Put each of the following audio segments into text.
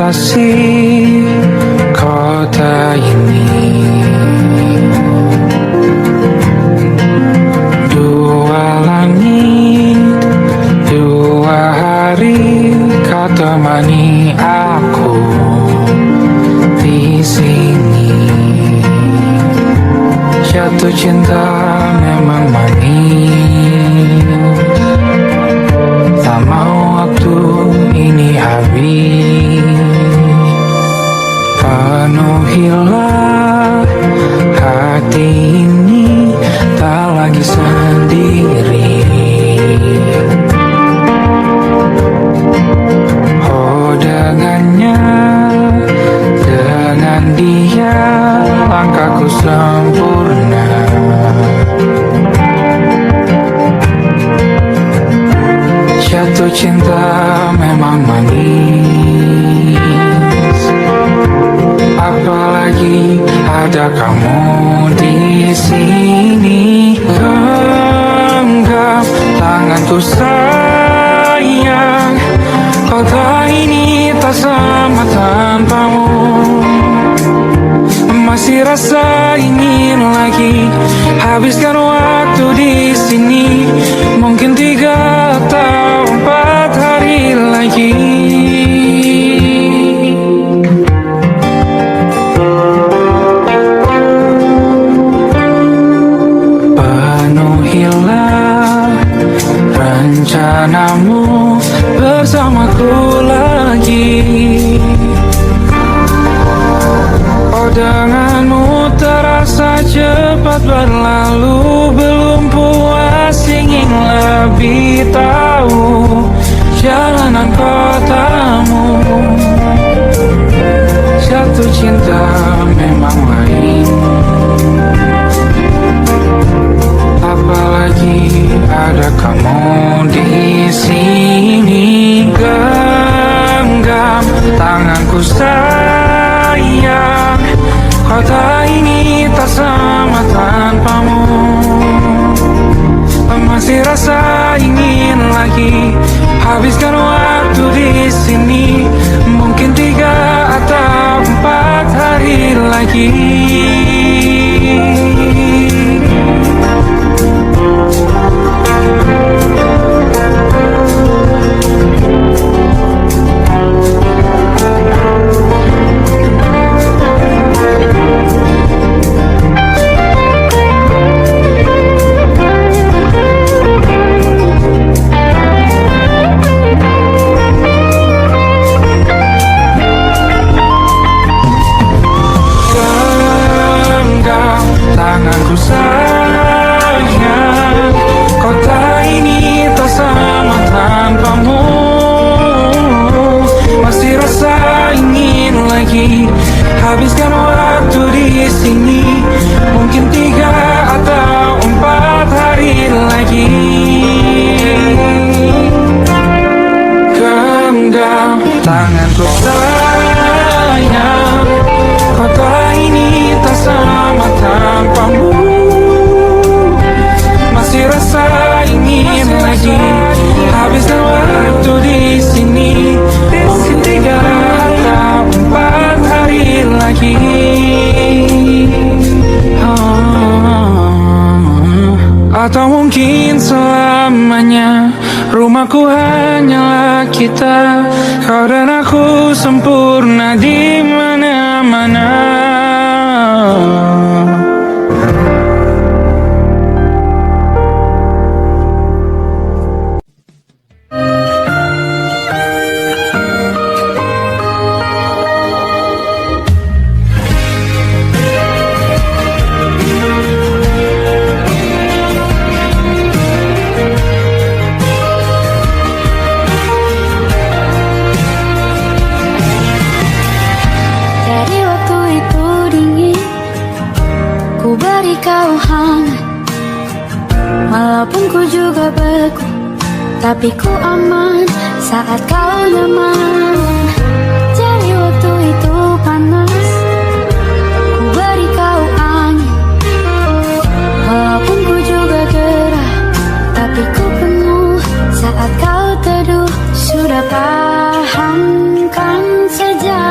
kasih kota ini. Dua langit, dua hari, kau temani aku di sini. Jatuh cinta memang manis, tak mau waktu ini habis. Penuhilah hati ini, tak lagi sendiri. Oh, dengannya, dengan dia, langkahku sempurna. Jatuh cinta memang manis, apalagi ada kamu di sini. Genggam tanganku sayang, kota ini tak sama tanpamu. Masih rasa ingin lagi habiskan waktu di sini. Mungkin 3 atau 4 hari lagi. Penuhilah rencanamu bersamaku lagi. Oh, denganmu terasa cepat berlalu. Belum puas ingin lebih tahu jalanan kotamu. Jatuh cinta memang lain, apalagi ada kamu di sini. Genggam tanganku sayang, kota ini tak sama tanpamu. Masih rasa ingin lagi habiskan waktu di sini. Mungkin 3 atau 4 hari lagi. Tanganku sayang, kota ini tak sama tanpamu. Masih rasa ingin lagi habiskan waktu di sini. Mungkin 3 atau 4 hari lagi. Genggam tanganku sayang, kota ini tak sama tanpamu. Masih rasa ingin lagi habiskan waktu di sini. Mungkin 3 atau 4 hari lagi. Atau mungkin selamanya. Rumahku hanyalah kita, kau dan aku sempurna di mana-mana. Kau hangat, walaupun ku juga beku, tapi ku aman saat kau nyaman. Jadi waktu itu panas, ku beri kau angin, walaupun ku juga gerah, tapi ku penuh saat kau teduh. Sudah paham kan sejak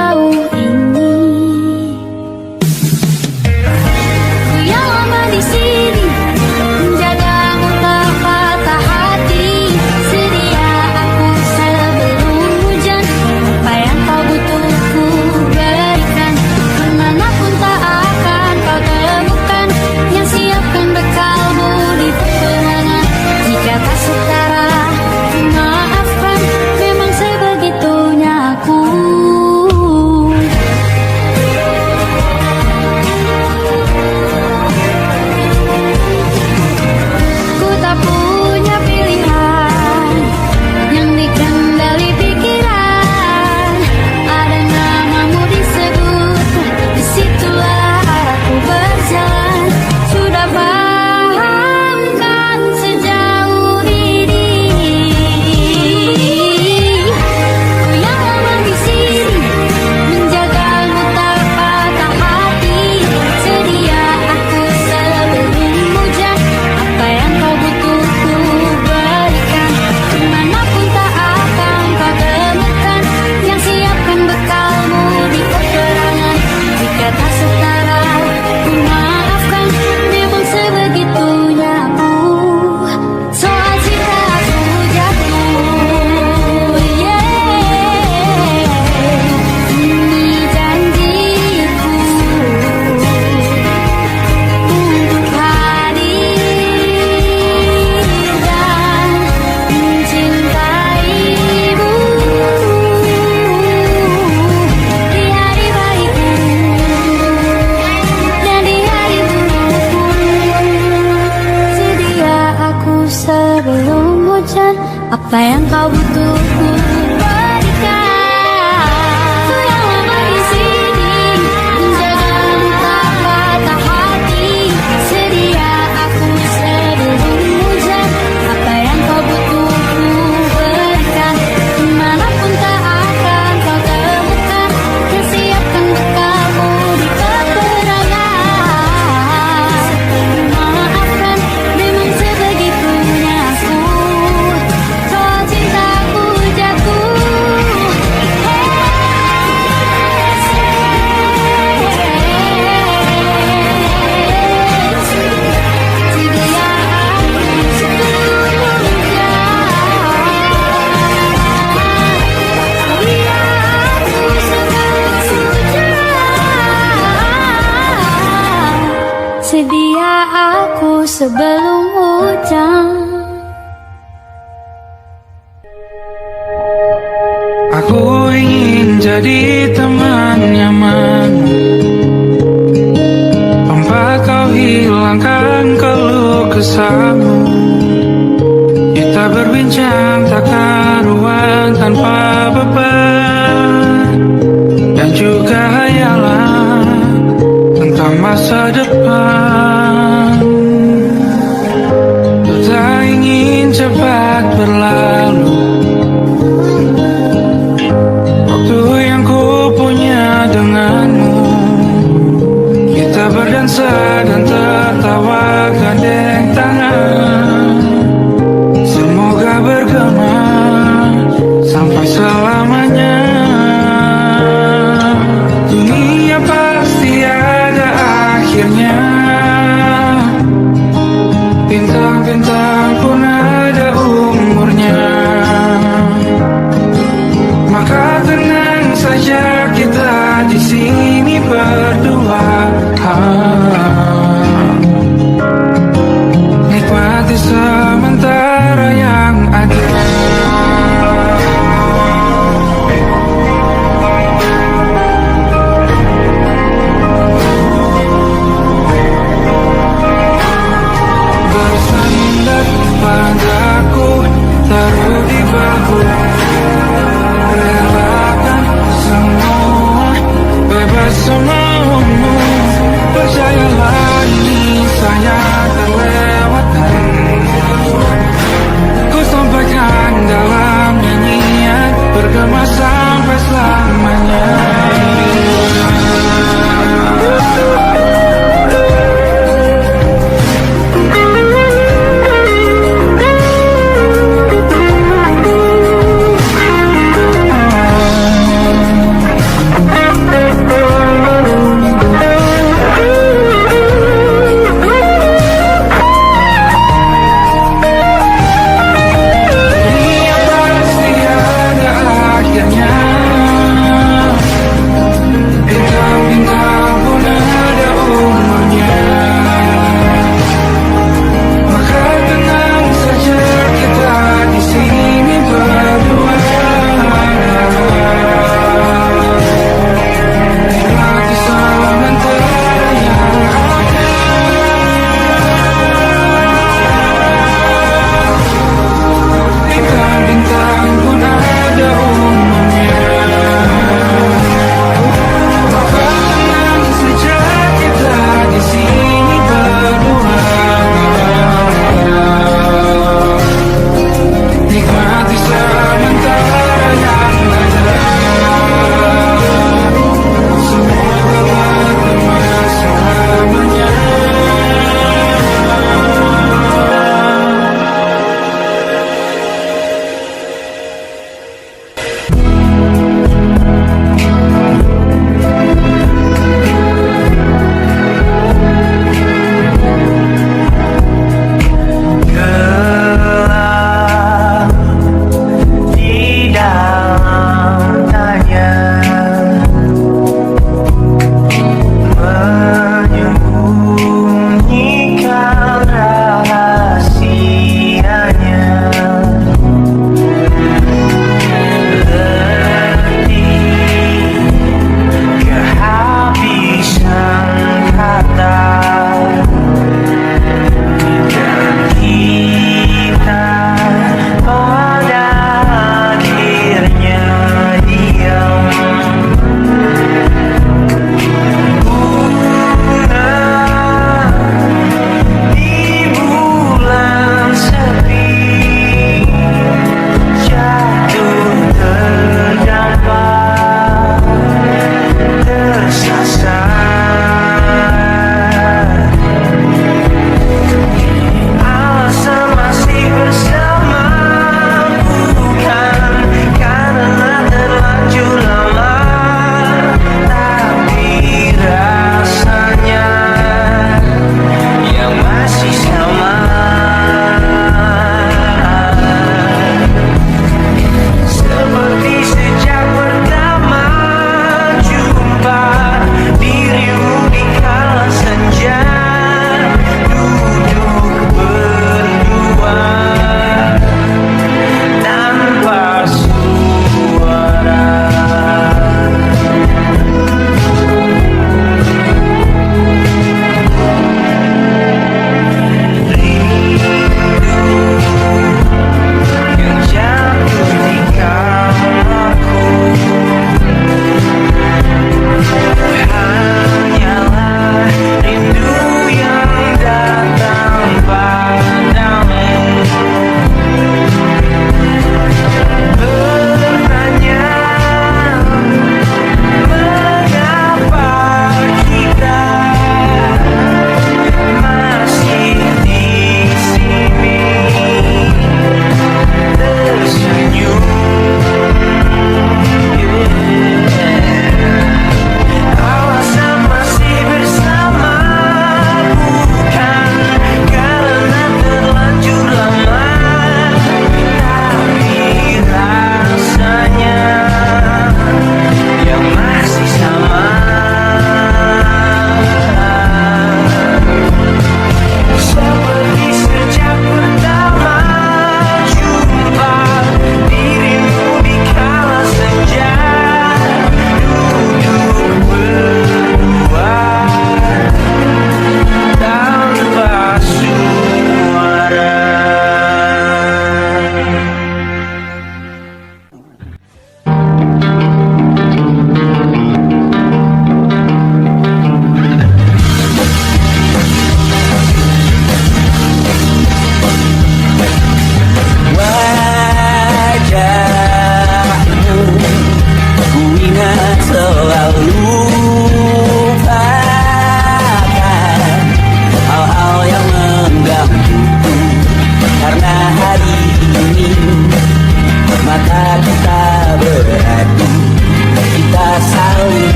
sebelum hujan. Aku ingin jadi teman nyaman, tempat kau hilangkan keluh kesahmu. Kita berbincang tak karuan tanpa beban, dan juga hayalan tentang masa depan. Ku tak ingin cepat berlalu waktu yang ku punya denganmu. Kita berdansa dan tertawa gandeng tangan, semoga bergema sampai selamanya. Dunia pasti ada akhirnya,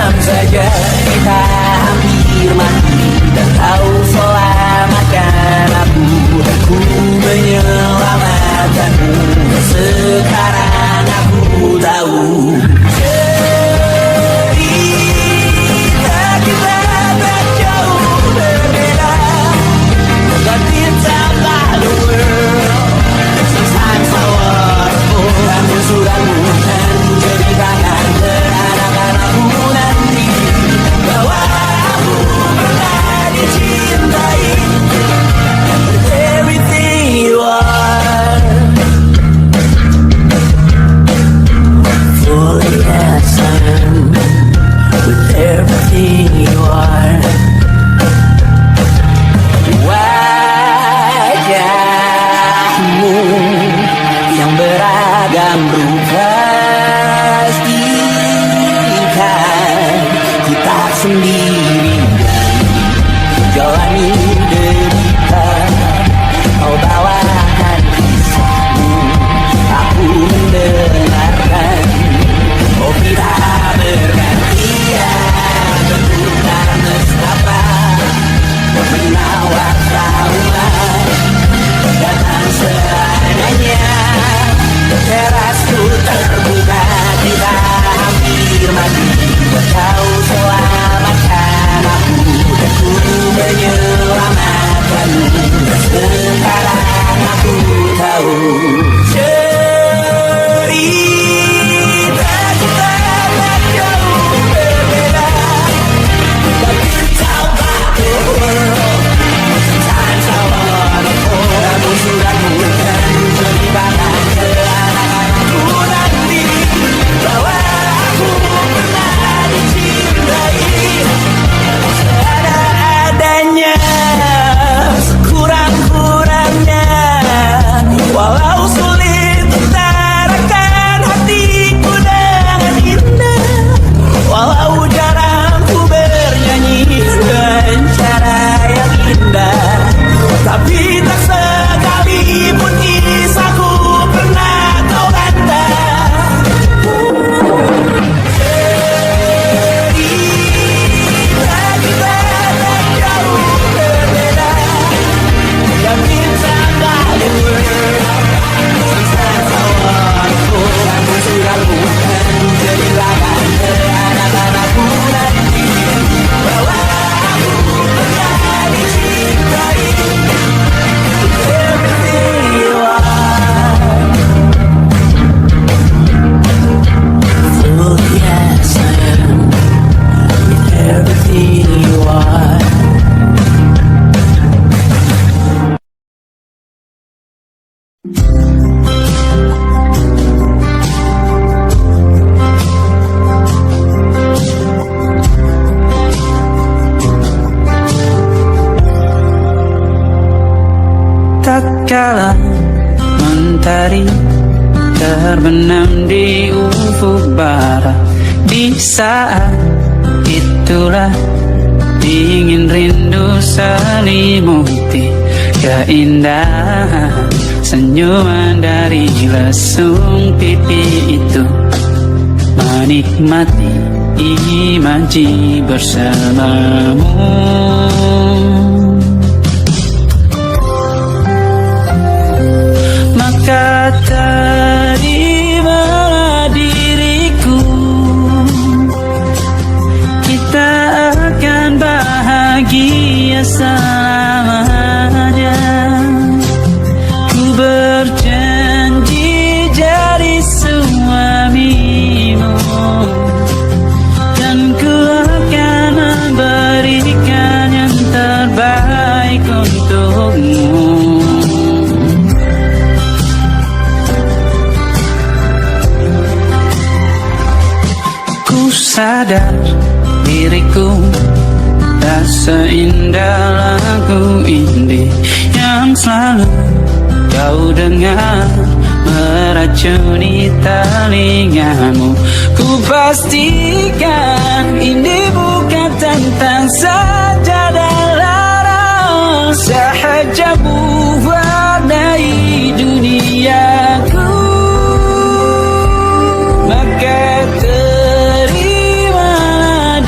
Sejam saja kita hampir mati, dan kau selamatkan aku. Ku menyelamatkanmu, sekarang aku tahu. Cerita kita tak jauh berbeda, but it's about the world. Sometimes I wonder, kamu sudah bukan ceritakan ke anak-anakku nanti bahwa aku pernah dicintai. With everything you are, fully as I am. With everything you are, wajahmu yang beragam rupa pastikan kita sendiri jalani derita. Kau bawakan kisahmu, aku mendengarkan. Oh kita bergantian bertukar nestapa, menawar trauma datang seadanya. Terasku terbuka, kita hampir mati, kau selamatkan aku, dan ku menyelamatkanmu. Sekarang aku tahu. Cerita kita tak jauh berbeda, but it's about the world. Sometimes I wanna fall. Kamu sudah bukan ceritakan ke anak-anakku nanti bahwa aku pernah dicintai. Ada-adanya, kurang-kurangnya, walau sulit utarakan hatiku dengan indah, walau jarang ku bernyanyi dengan cara yang indah, tapi tak sekalipun kisahku pernah kau bantah. Cerita kita tak jauh berbeda, dan kita tak world. Sometimes I wonder, kamu sudah bukan ceritakan ke anak-anakku nanti bahwa aku pernah dicintai. Everything you are, fully as I am. With everything you are. Tak kala mentari terbenam di ufuk barat, di saat itulah dingin rindu selimuti keindahan senyuman dari lesung pipi itu, menikmati imaji bersamamu. Maka terimalah diriku, kita akan bahagia selamanya. Ku berjanji jadi suamimu, dan ku akan memberikan yang terbaik untukmu. Sadar diriku tak seindah lagu indie yang selalu kau dengar meracuni telingamu. Ku pastikan ini bukan tentang sajadah lara, sahaja mewarnai duniaku. Maka terimalah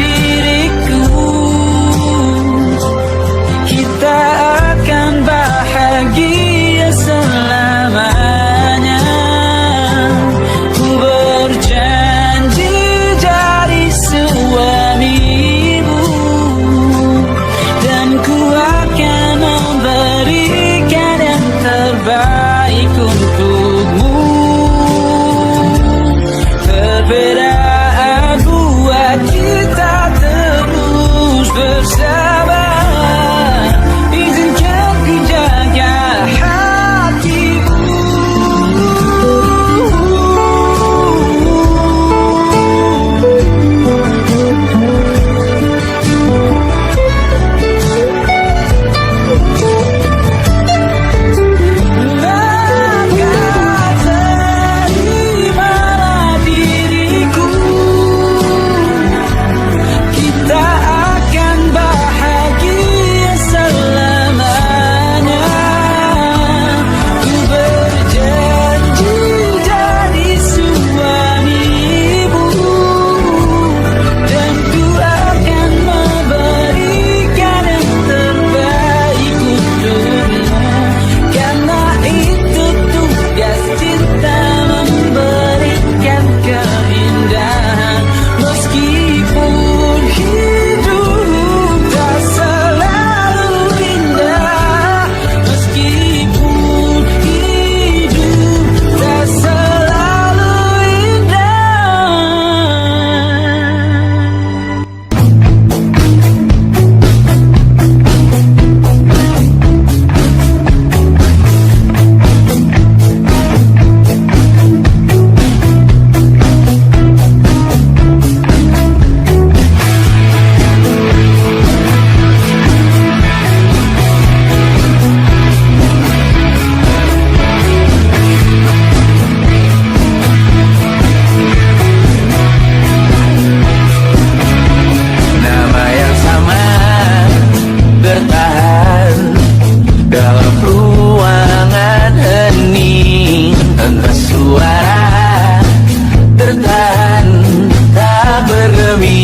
demi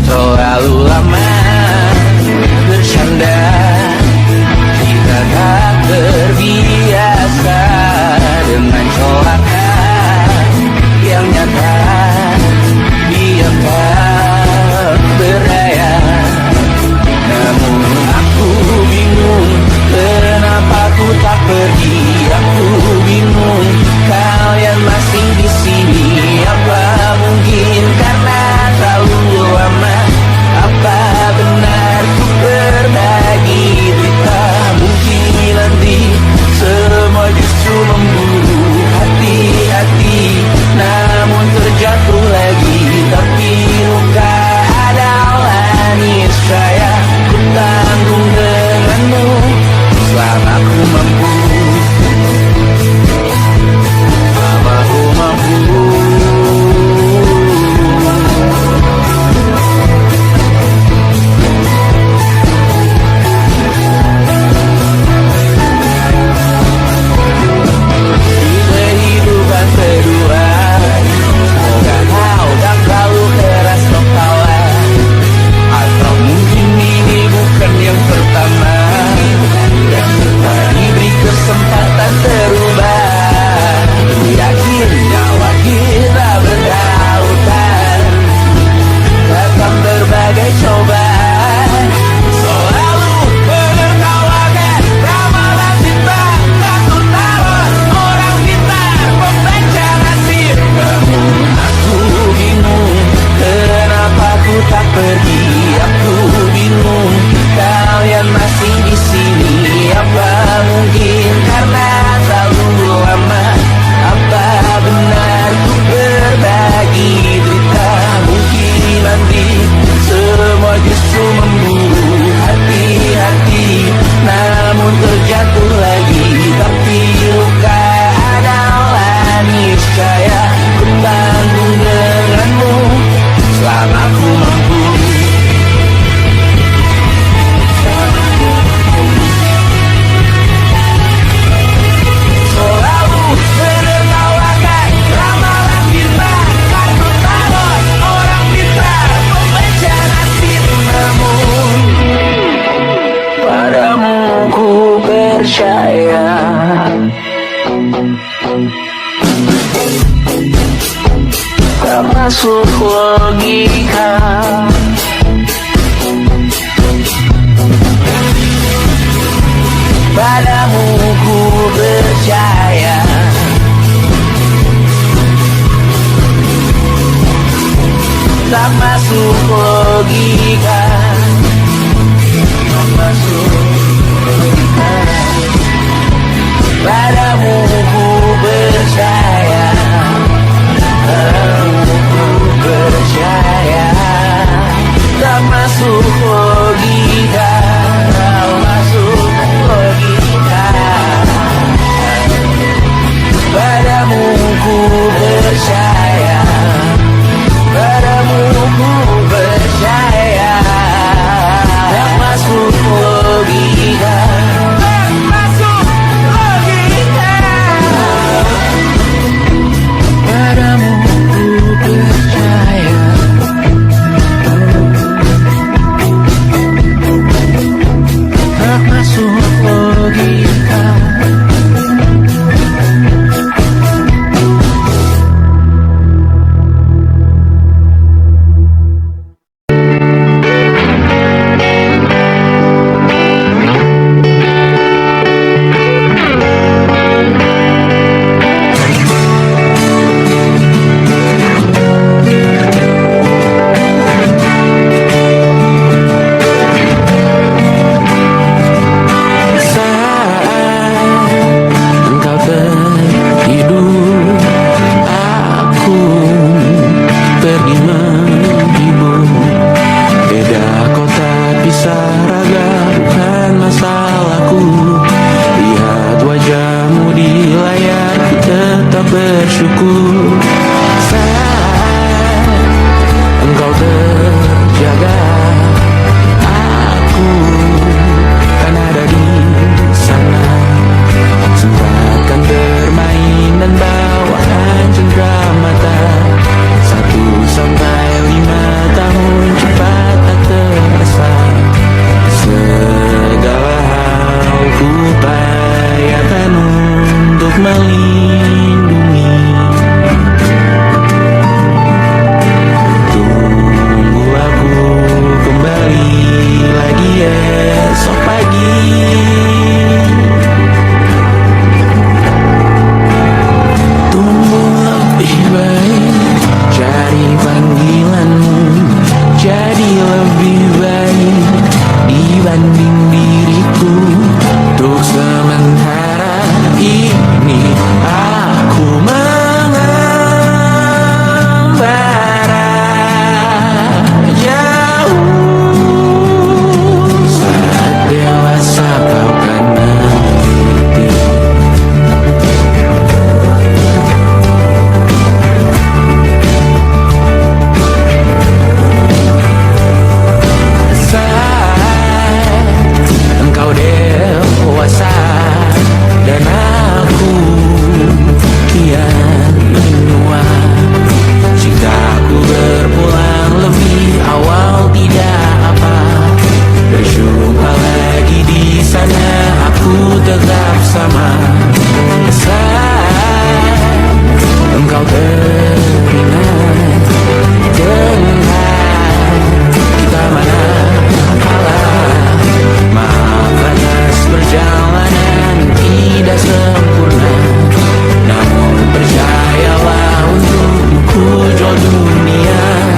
terlalu lama bercanda. Kita tak terbiasa dengan celaka yang nyata. Diam tak berdaya, namun aku bingung kenapa ku tak pergi. Aku bingung kalian masih di sini. Apa mungkin karena terlalu lama? Apa benar ku berbagi cerita? Mungkin nanti semua justru memburu hati-hati, namun terjatuh lagi. Tapi luka adalah niscaya ku tanggung denganmu selama ku mampu. Selama ku mampu. Di kehidupan kedua, semoga kau tak terlalu keras kepala. Atau mungkin ini bukan yang pertama yang tak diberi kesempatan terubah. Yakin nyawa kita bertautan dalam berbagai cobaan. Selalu menertawakan ramalan cinta, takut taruh orang pintar membaca nasib. Namun aku bingung kenapa ku tak pergi. Aku bingung kalian masih di sini. Apa mungkin karena terlalu lama? Apa benar ku berbagi cerita? Mungkin nanti semua justru memburu hati-hati, namun terjatuh lagi. Tapi luka adalah niscaya ku tanggung denganmu selama ku mampu. Selalu menertawakan ramalan kita, takut taruh orang pintar membaca nasib. Namun padamu ku percaya. Tak masuk logika. Padamu ku percaya. Tak masuk logika. Tak masuk logika. Padamu ku percaya. Padamu ku percaya. Tak masuk logika. Tak masuk logika. Padamu ku percaya. Padamu ku percaya. Tak masuk logika. Tak masuk logika. Padamu ku percaya. Tak masuk logika. lebih awal tidak apa. Berjumpa lagi di sana, aku tetap sama. Saat engkau teringat tentang kita mana kalah. Maaf atas perjalanan tidak sempurna, namun percayalah untukku jual dunia.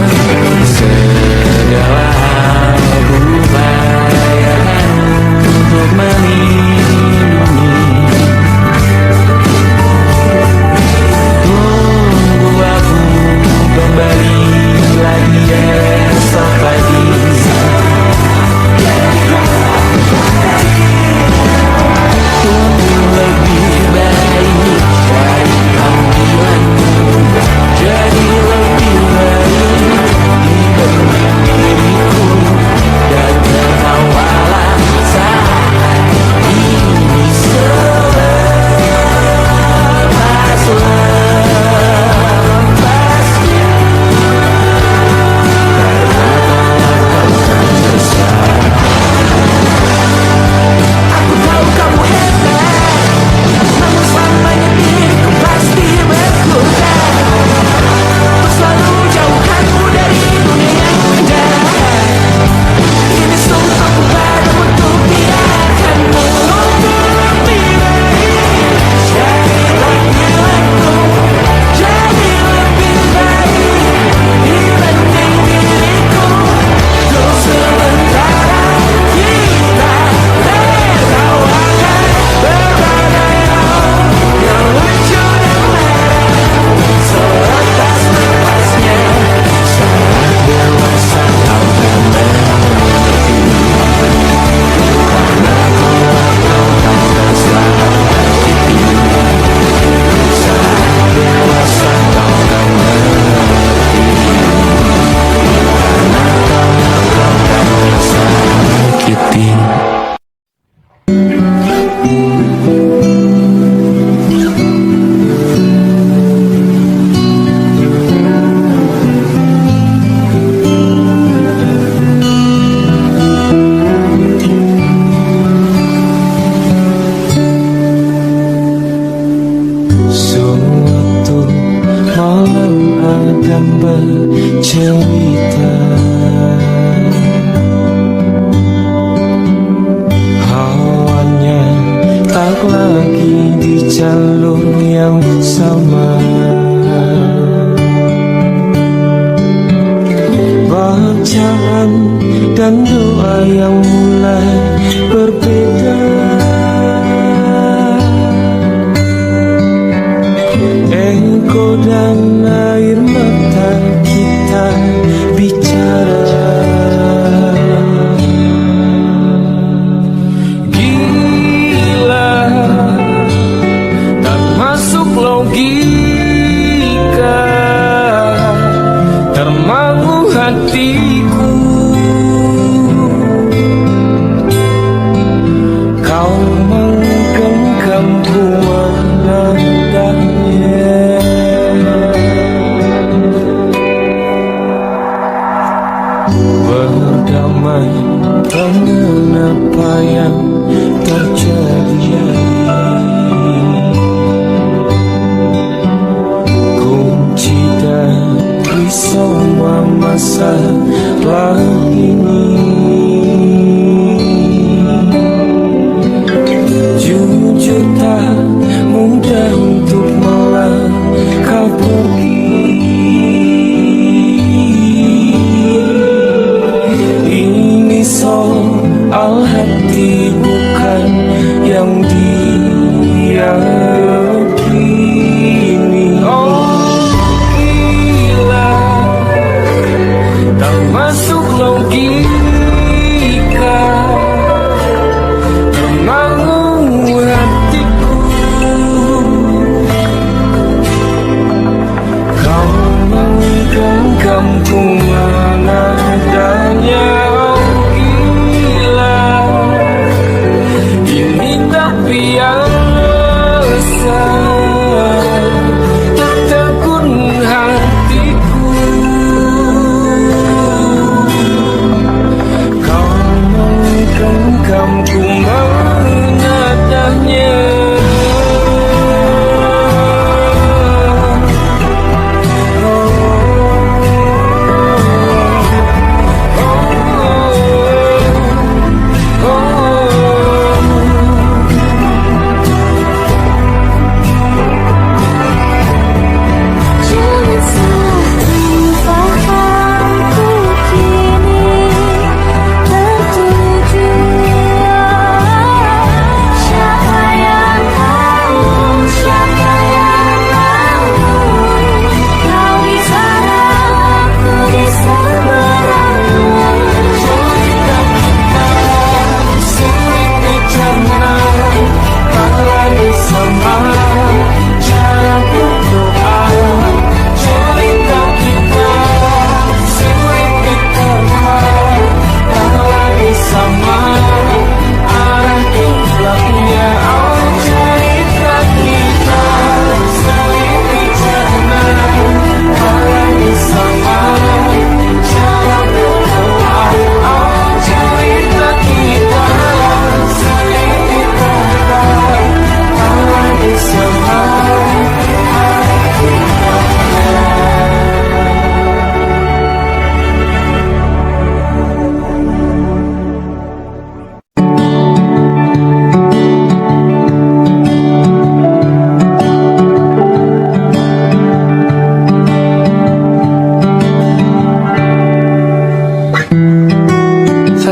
Segala upayakan untuk melindungi. Tunggu aku kembali lagi esok pagi. Untuk lebih baik dari panggilanmu, jadi lebih baik dibanding diriku. Dan tertawalah saat ini selepas-lepasnya. Karena kau kan besar. Aku tahu kamu hebat, namun selamanya diriku pasti berkurang. Untuk selalu jauhkanmu dari dunia yang jahat. Ini sumpahku padamu untuk biarkanmu lebih baik. Jadilah milikku, jadi lebih baik dibanding diriku. Untuk sementara kita tertawakan berbagai hal yang lucu dan merah. Selepas-lepasnya saat dewasa kau akan mengerti. Karena kelak kau akan sakiti. Saat dewasa kau akan mengerti. Karena kelak kau akan sakiti. Suatu malam Adam bercerita, hawanya tak lagi di jalur yang sama. Bacaan dan doa yang mulai berbeda. Ego dan air mata kita bicara. Gila, tak masuk logika, termangu hatiku. Kau menggenggamku menandanya. Berdamai dengan apa yang terjadi. Kunci dari semua masalah ini, jujur tak mudah untuk melangkah pergi. Ini soal hati bukan yang diyakini. Oh gila, tak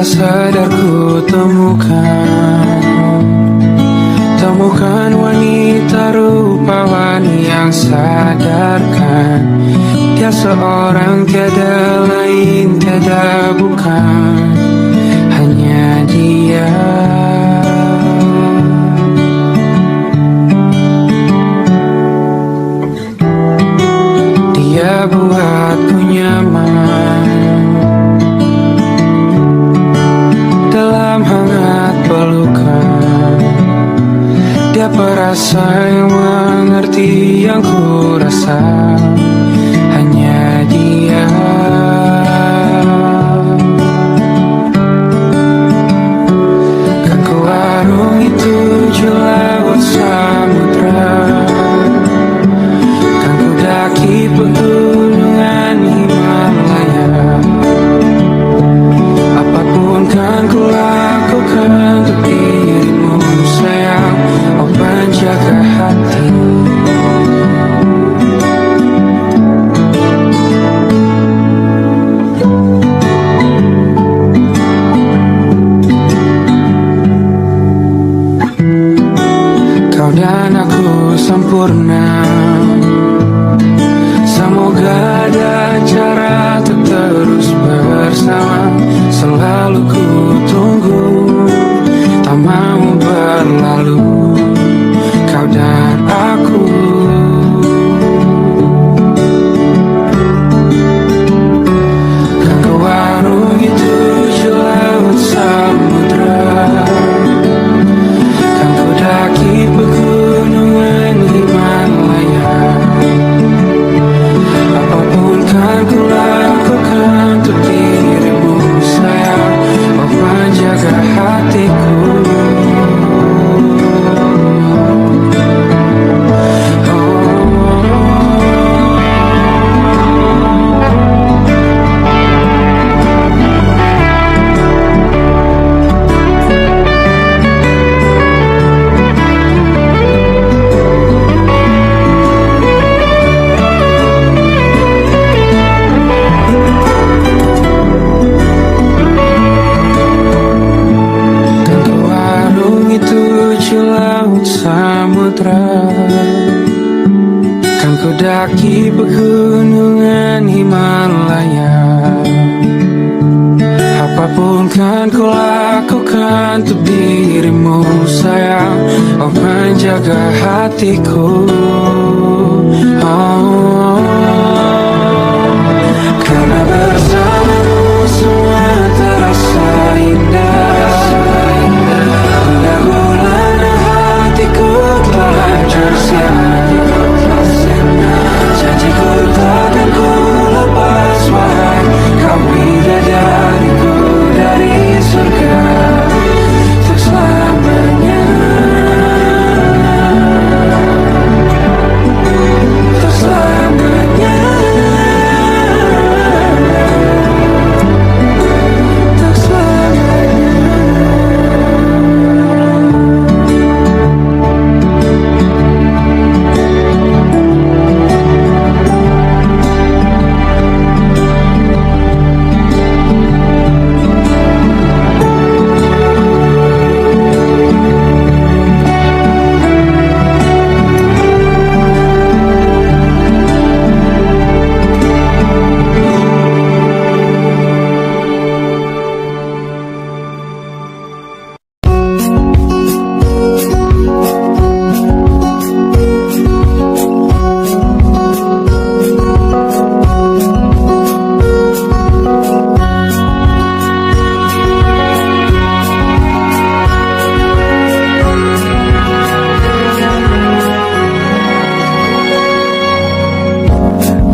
tak sadar ku temukan wanita rupawan yang sadarkan dia seorang, tiada lain, tiada bukan, hanya dia. Dia buatku nyaman dalam hangat pelukan. Dia perasa yang mengerti yang ku rasa, hanya dia. Kan ku arungi tujuh laut samudra, kan ku daki pegunungan Himalaya. Apapun kan ku lakukan untuk dirimu sayang, oh penjaga hati. Kau dan aku sempurna, semoga ada cara untuk terus bersama. Selalu ku tunggu, tak mau berlalu, kau dan aku. Kan ku arungi tujuh laut samudra, kan ku daki pegunungan Himalaya. Apapun kan ku lakukan untuk dirimu sayang, oh penjaga hatiku. Kan ku daki pegunungan Himalaya. Apapun kan ku lakukan untuk dirimu sayang, oh penjaga hatiku. Oh, karena bersamamu semua terasa indah. Gula-gulana hatiku telah hancur sia-sia. Janjiku takkan ku lepas, wahai kau bidadariku dari surga untuk selamanya. Untuk selamanya. Untuk selamanya.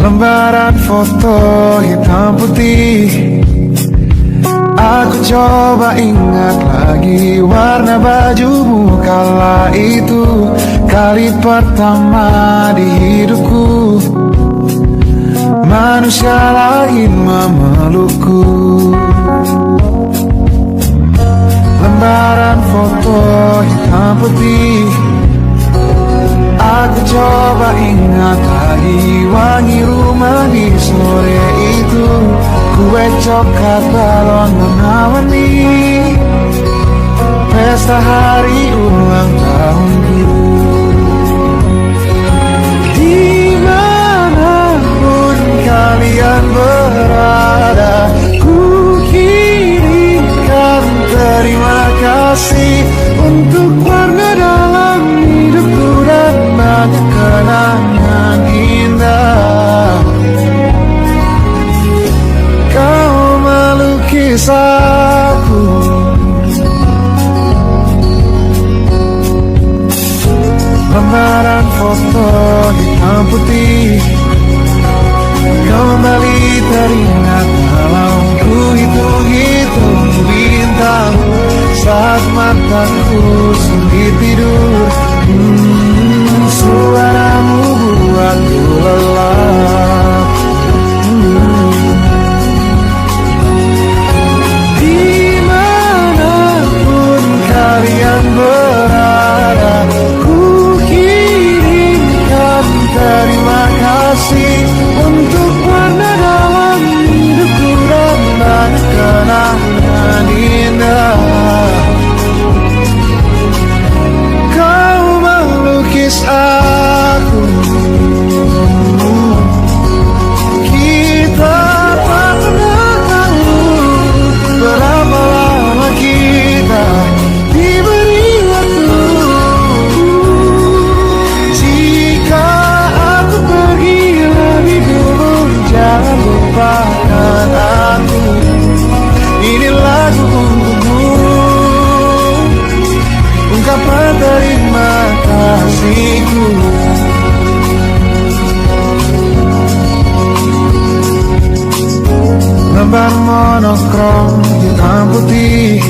Lembaran foto hitam putih, aku coba ingat lagi warna bajumu kala itu. Kali pertama di hidupku manusia lain memelukku. Lembaran foto hitam putih, aku coba ingat lagi wangi rumah di sore itu. Kue coklat balon warna-warni pesta hari ulang tahunku. Dimanapun kalian berada, ku kirimkan terima kasih untuk warna dalam hidupku dan banyak kenangan indah. Kau melukis aku, lembaran foto hitam putih kembali teringat dalam ku hitung-hitung bintang saat mataku sulit tidur. Suaramu buatku lelah. Dimanapun kalian berada, ku kirimkan terima kasih untuk warna dalam hidupku dan banyak kenangan indah. Kau melukis aku, kita tak pernah tahu berapa lama kita diberi waktu. Jika aku pergi lebih dulu, jangan lupakan aku. Ini lagu untukmu, ungkapan terima kasihku. Lembar monokrom hitam putih,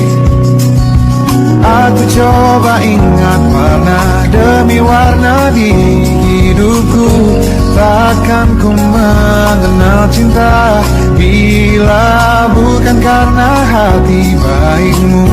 aku coba ingat warna demi warna di hidupku. Takkan ku mengenal cinta bila bukan karena hati baikmu.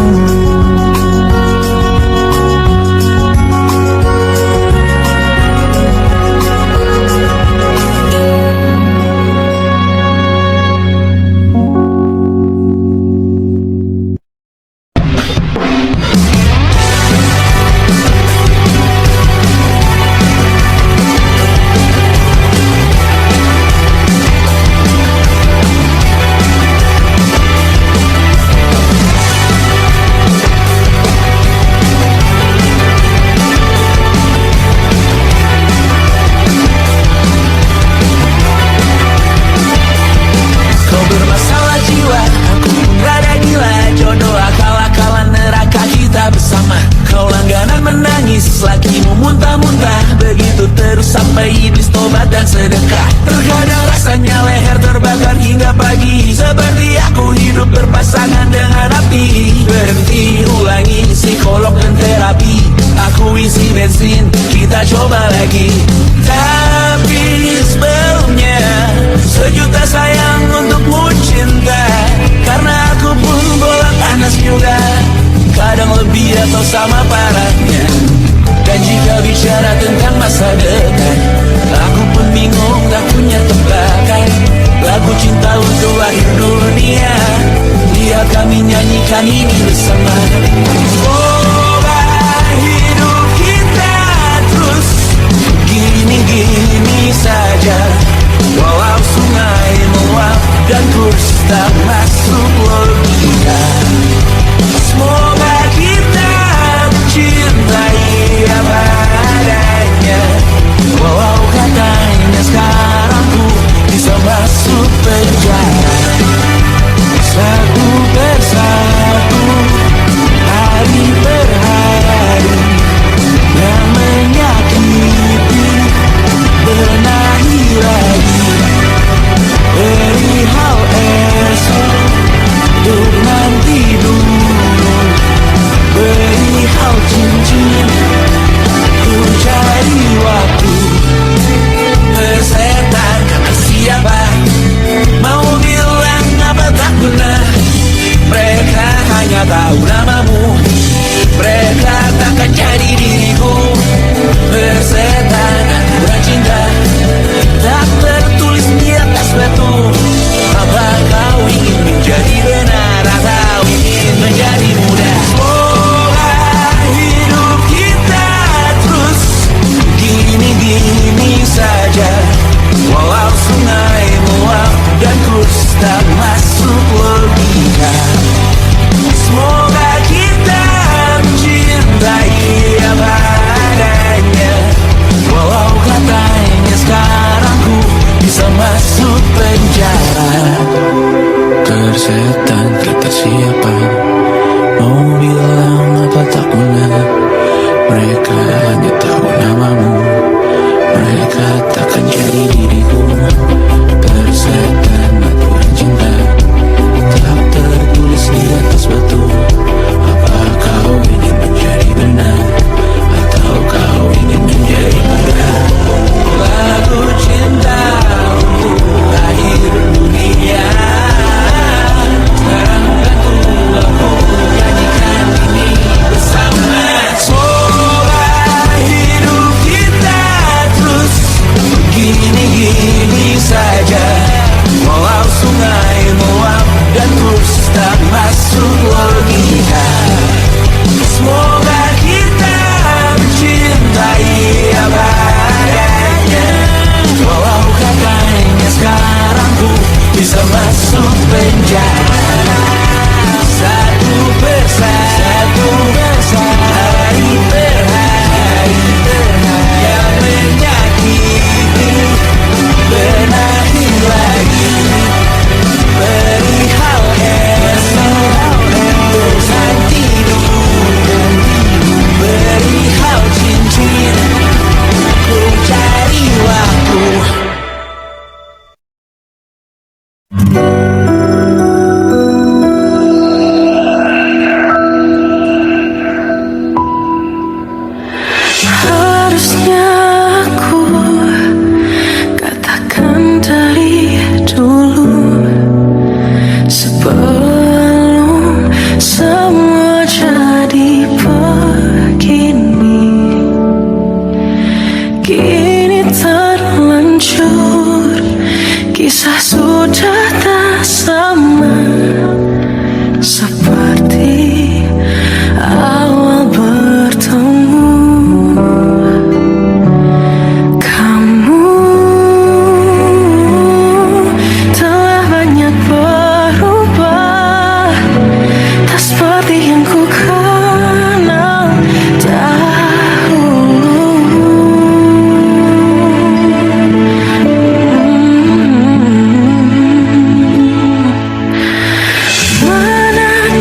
Benahi lagi dari hal esok. masuk penjara. Tersetan kata siapa, mau bilang apa tak guna. Mereka hanya tahu namamu, mereka takkan jadi diriku. Tersetan aturan cinta, tak tertulis di atas batu. Apa kau ingin menjadi benar, atau kau ingin menjadi muda? Lagu cinta untuk akhir dunia. Sekarang aku nyanyikan ini bersama. Semoga hidup kita terus begini-gini saja. Walau sungai meluap dan terus tak masuk logika. Semoga kita mencintai apa adanya. Walau katanya sekarang ku bisa masuk penjara. Satu persatu, hari per hari, yang menyakiti benahi lagi. Perihal esok, bosan tidur, perihal cincin, ku cari waktu. Harusnya aku katakan dari dulu, sebelum semua jadi begini. Kini terlanjur, kisah sudah tak sama seperti awal bertemu. Kamu telah banyak berubah, tak seperti yang ku kenal dahulu. Mana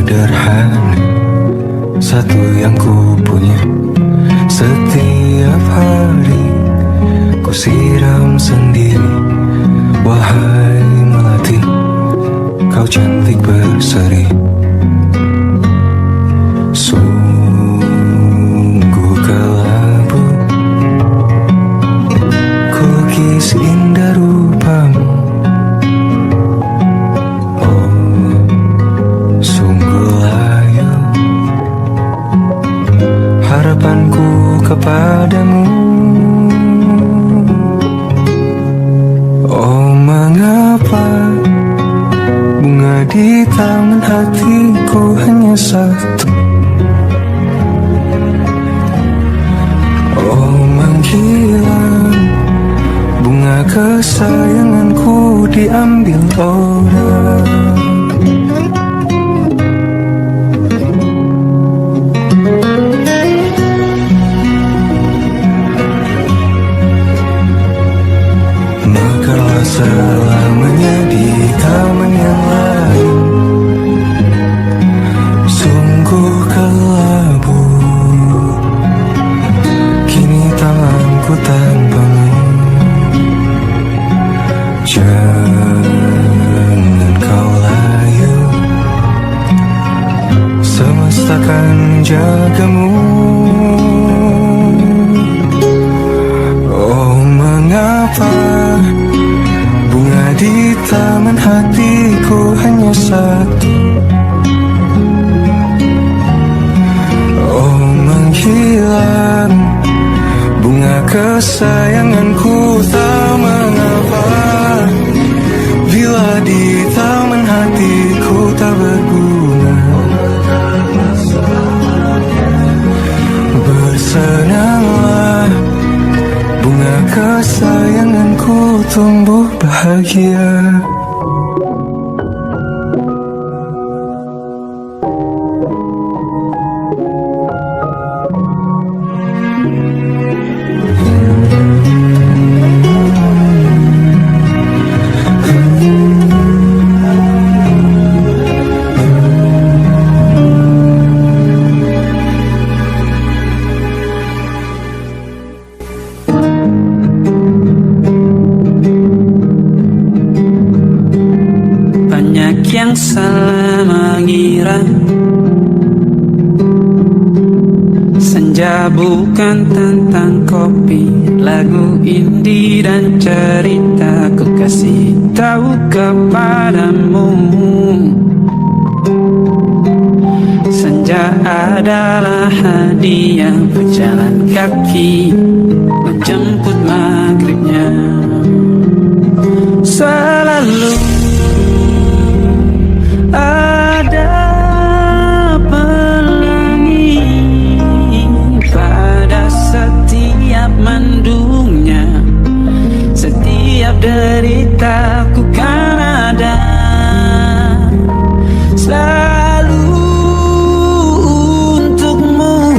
sederhana, satu yang ku punya. Setiap hari ku siram sendiri. Wahai melati, kau cantik berseri. Sungguh kelabu ku lukis indah rupamu. Oh, sungguh layu harapanku kepadamu. Oh, mengapa bunga di taman hatiku hanya satu? Oh, menghilang bunga kesayanganku diambil orang. Mekarlah selamanya di taman yang lain. Sungguh kelabu kini tanganku tanpamu. Jangan kau layu, semesta kan jagamu. Oh, mengapa bunga di taman hatiku hanya satu? Oh, menghilang bunga kesayanganku tak mengapa. Bila di taman hatiku tak berbunga, bersenanglah bunga kesayanganku tumbuh bahagia. Yang salah mengira senja bukan tentang kopi, lagu indie dan cerita ku kasih tahu kepadamu. Senja adalah hadiah berjalan kaki menjemput maghribnya. Selalu ada pelangi pada setiap mendungnya. Setiap deritaku kan ada selalu untukmu.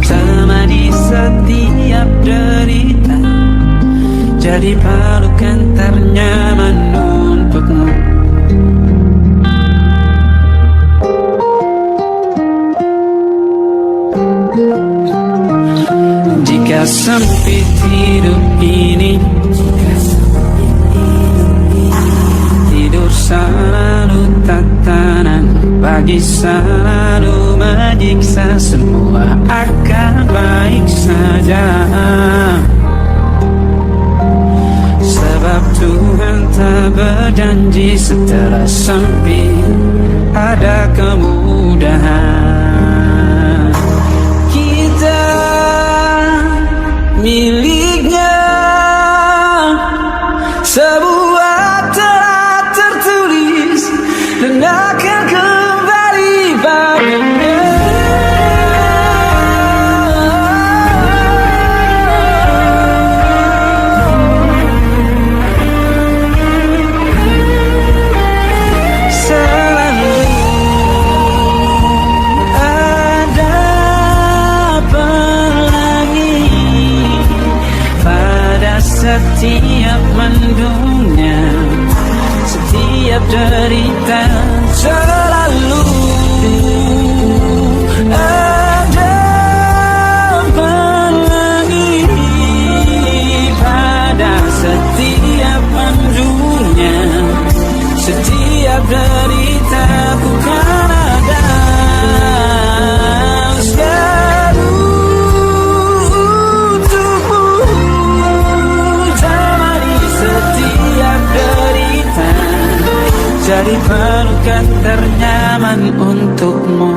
Temani setiap derita, jadi pelukan ternyaman untukmu. Jika sempit hidup ini, tidur selalu tatanan, pagi selalu menyiksa, semua akan baik saja. Sebab Tuhan tak berjanji setelah sempit ada kemudahan. Kita miliknya sebuah telah tertulis dan akan kembali padanya. Selalu akan ternyaman untukmu.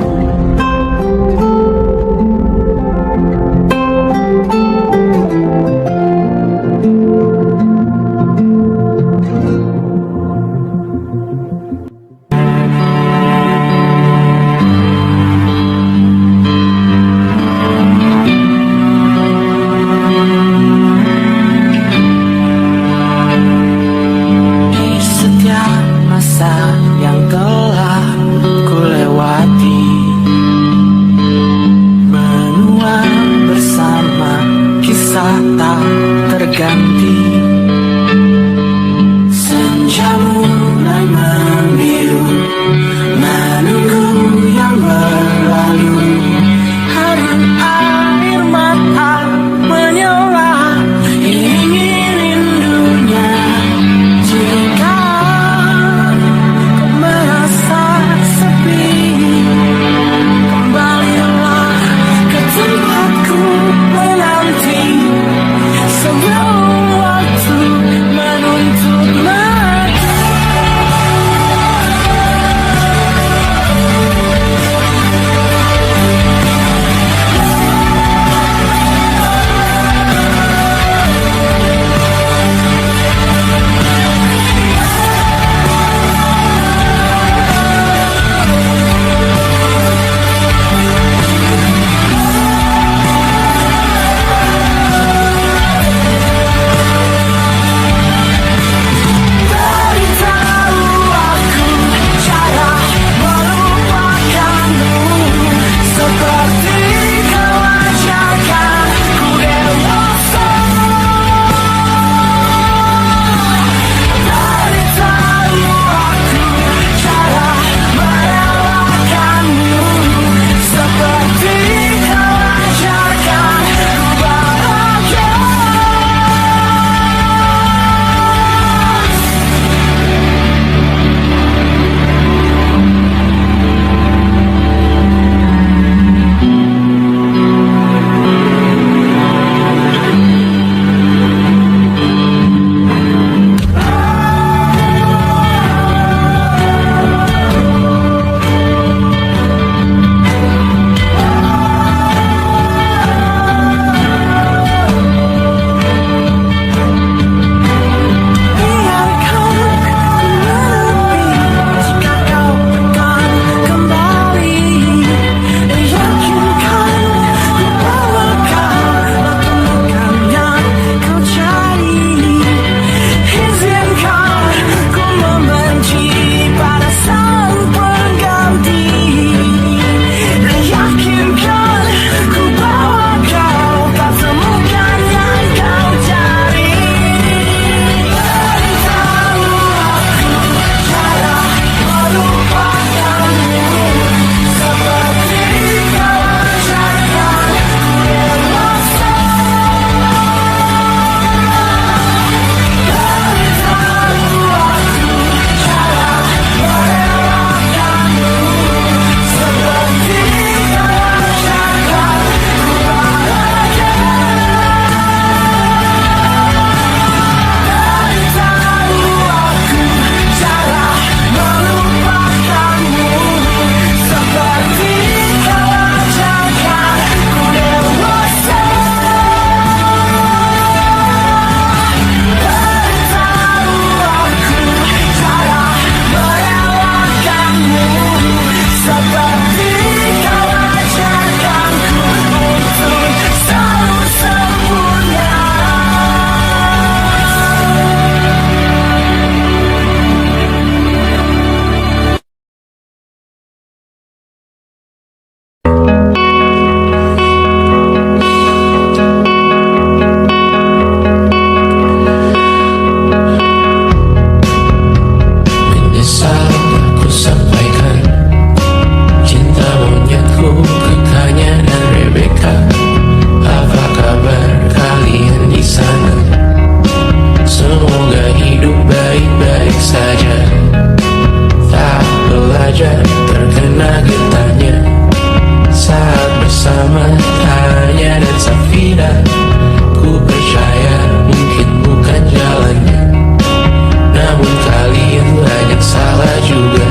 Namun kalian banyak salah juga.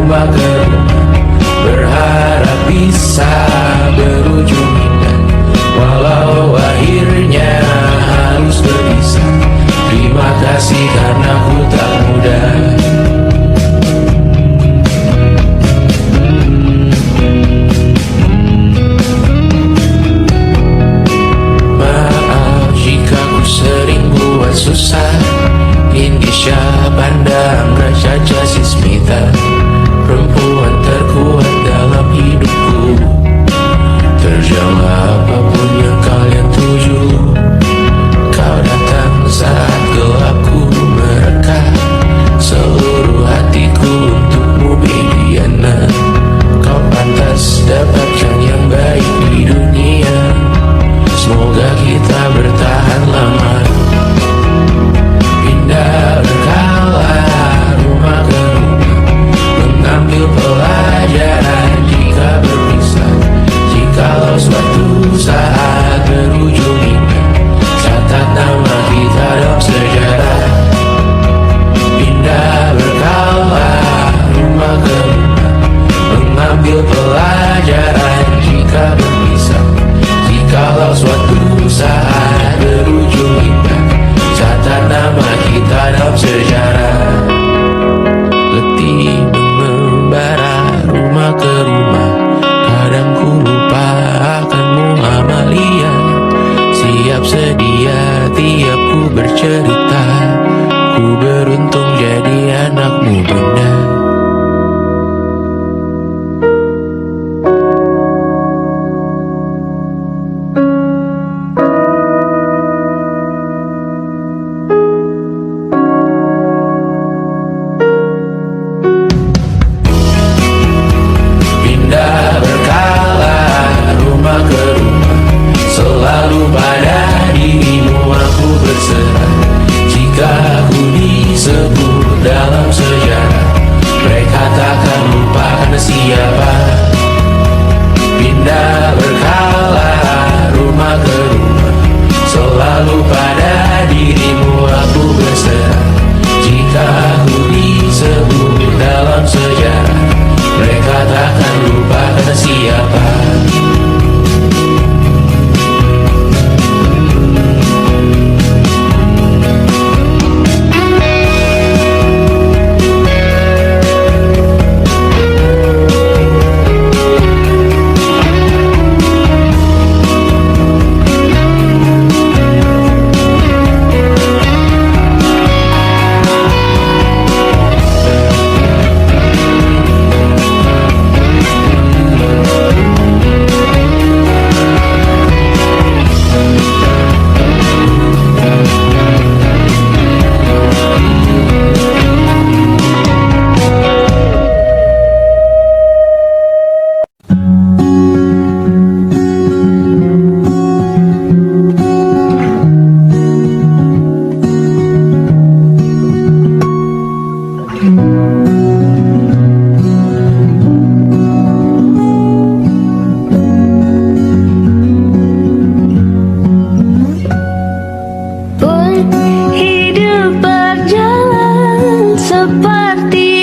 rumah ke rumah, berharap bisa berujung indah. Walau akhirnya harus berpisah, terima kasih karena ku tak mudah. Maaf jika ku sering buat susah. Indonesia pandang Raja Jasmita, perempuan terkuat dalam hidupku. Terjanglah apapun yang kalian tuju, kau datang saat gelapku mereka. Seluruh hatiku untukmu Mediana, kau pantas dapatkan yang baik di dunia. Semoga kita bertahan lama. Pindah berkala rumah ke rumah, mengambil pelajaran jika berpisah. Jikalau suatu saat berujung indah, catat nama kita dalam sejarah. Pindah berkala rumah ke rumah, mengambil pelajaran jika berpisah. Jikalau suatu saat berujung indah, catat nama kita dalam sejarah. Letih mengembara rumah ke rumah, kadang ku lupa akanmu Amalia. Siap sedia tiap ku bercerita, ku beruntung jadi anakmu bunda. Pindah berkala rumah ke rumah, selalu pada dirimu aku berserah. Jika aku disebut dalam sejarah, mereka takkan lupakan siapa. Pindah berkala rumah ke rumah, selalu pada dirimu aku berserah. Jika aku disebut dalam sejarah, mereka takkan lupakan siapa. Pun hidup berjalan seperti